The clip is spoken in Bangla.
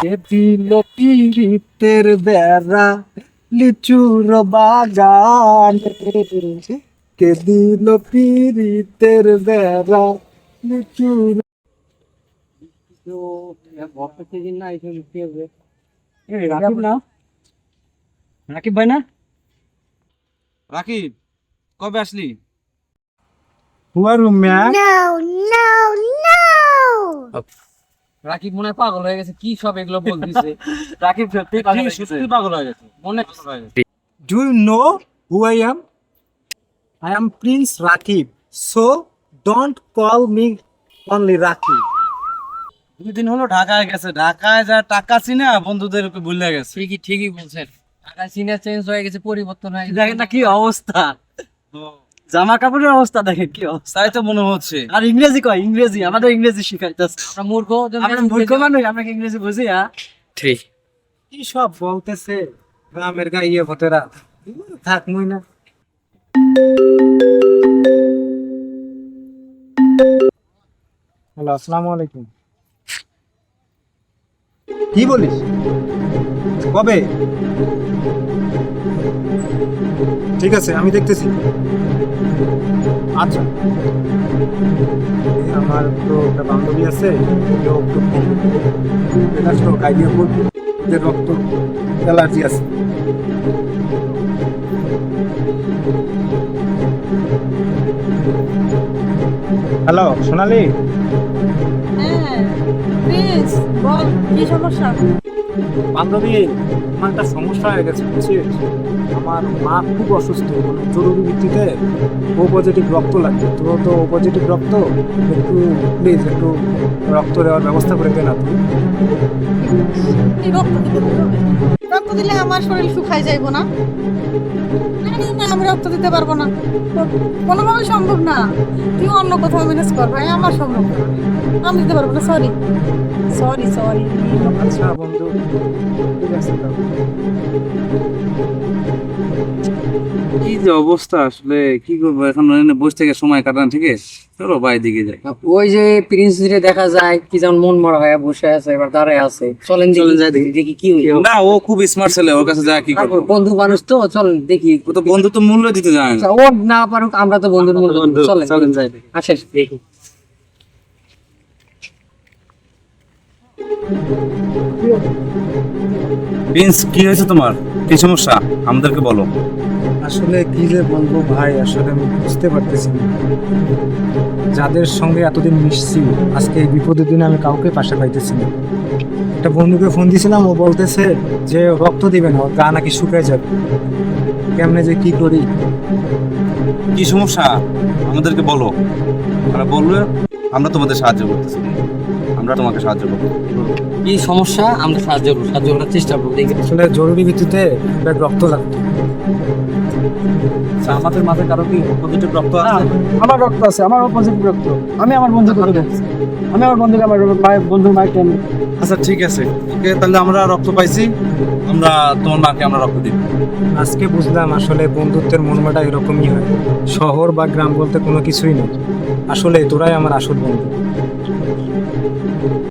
কে দিল পীড়িতের বেড়া লিচুর বাগান, কে দিল পীড়িতের বেড়া লিচুর। রাকিব না, রাকিব ভাই না? রাকিব, কবে আসলি? Who are you, man? Rakib মনে হয় পাগল হয়ে গেছে, কি সব এগুলো বলতেছে। রাকিব সত্যি পাগল হয়ে গেছে। সত্যি পাগল হয়ে গেছে। মনে হয় Do you know who I am? I am Prince Rakib. So don't call me only Rakib. 2 দিন হলো ঢাকায় গেছে, ঢাকায় যা টাকা চিনা বন্ধুদেরকে ভুলে গেছে। ঠিকই বলছেন। ঢাকা সিনে চেঞ্জ হয়ে গেছে, পরিবর্তন হয়ে গেছে। দেখেন না কি অবস্থা, জামা কাপড়ের অবস্থা দেখেন কি অবস্থা। তাই তো মনে হচ্ছে। আর ইংরেজি কয়, ইংরেজি আমাদের ইংরেজি শিখাইতেছে। আমরা মূর্খ, আমরা মূর্খ মানুষ, আমরা কি ইংরেজি বুঝি? ঠিক। কি সব বলতেছে গ্রামের গাইয়ে ভতেরা, থাক মুই না। হ্যালো, আসসালামু আলাইকুম। কি বলিস? কবে? ঠিক আছে, আমি দেখতেছি। আচ্ছা, আমার তো একটা বান্ধবী আছে, ওকেও একটু গাইয়ে বলবো যে রক্ত অ্যালার্জি আছে। হ্যালো সোনালি, হ্যাঁ প্লিজ বল কি সমস্যা। বান্ধবী, আমার একটা সমস্যা হয়ে গেছে বুঝছিস। আমার মা খুব অসুস্থ, মানে জরুরি ভিত্তিতে ও পজিটিভ রক্ত লাগবে। তো ও পজিটিভ রক্ত, একটু প্লিজ একটু রক্ত দেওয়ার ব্যবস্থা করে দে না তুই। কি রক্ত দিতে হবে? রক্ত দিলে আমার শরীর শুকায় যাইবো না? না, না, না, আমি রক্ত দিতে পারবো না, কোনোভাবে সম্ভব না। তুই অন্য কোথাও ম্যানেজ কর ভাই, আমার সম্ভব না, আমি দিতে পারবো না। Sorry sorry sorry. আচ্ছা বন্ধু, ঠিক আছে তাহলে। কি যে অবস্থা, আসলে কি করবো এখন, বসে থেকে সময় কাটানো। ঠিক আছে, চলো বাইরে দিকে যাই। ওই যে প্রিন্স রে দেখা যায় কি যেমন মন মরা হয়ে বসে আছে, এবার দাঁড়ায় আছে। চলেন যাই দেখি কি হইলো। না, ও খুব স্মার্ট ছেলে, ওর কাছে যা কি করবো। তারপর বন্ধু মানুষ তো, চলেন দেখি। ও তো বন্ধু তো মূল্য দিতে জানে না। আচ্ছা, ও না পারুক, আমরা তো বন্ধুর মূল্য দিই। চলেন যাই আসেন দেখি। প্রিন্স, কি হয়েছে তোমার? কি সমস্যা আমাদেরকে বলো। আসলে কি যে বলবো ভাই, আসলে আমি বুঝতে পারতেছি না। যাদের সঙ্গে এতদিন মিশছি, আজকে এই বিপদের দিনে আমি কাউকে পাশে পাইতেছি না। একটা বন্ধুকে ফোন দিয়েছিলাম, ও বলতেছে যে রক্ত দিবে না, ওর গা নাকি শুকিয়ে যাবে। কেমনে যে কি করি। কি সমস্যা আমাদেরকে বলো, আমরা বললে আমরা তোমাদের সাহায্য করতেছি, আমরা তোমাকে সাহায্য করবো। কি সমস্যা আমরা সাহায্য করার চেষ্টা করবো দেখি। আসলে জরুরি ভিত্তিতে একটা রক্ত লাগতো। আচ্ছা, আমাদের মাঝে কারো কি পজিটিভ রক্ত আছে? আমার রক্ত আছে, আমার পজিটিভ রক্ত। আমি আমার বন্ধুকে দেবো, আমি আমার বন্ধুকে, আমার মায়ের বন্ধুর মাইকে। আচ্ছা ঠিক আছে, ওকে, তাহলে আমরা রক্ত পাইছি, আমরা তোমার মাকে আমরা রক্ত দিব। আজকে বুঝলাম আসলে বন্ধুত্বের মর্মটা এরকমই হয়। শহর বা গ্রাম বলতে কোনো কিছুই নেই, আসলে তোরাই আমার আসল বন্ধু।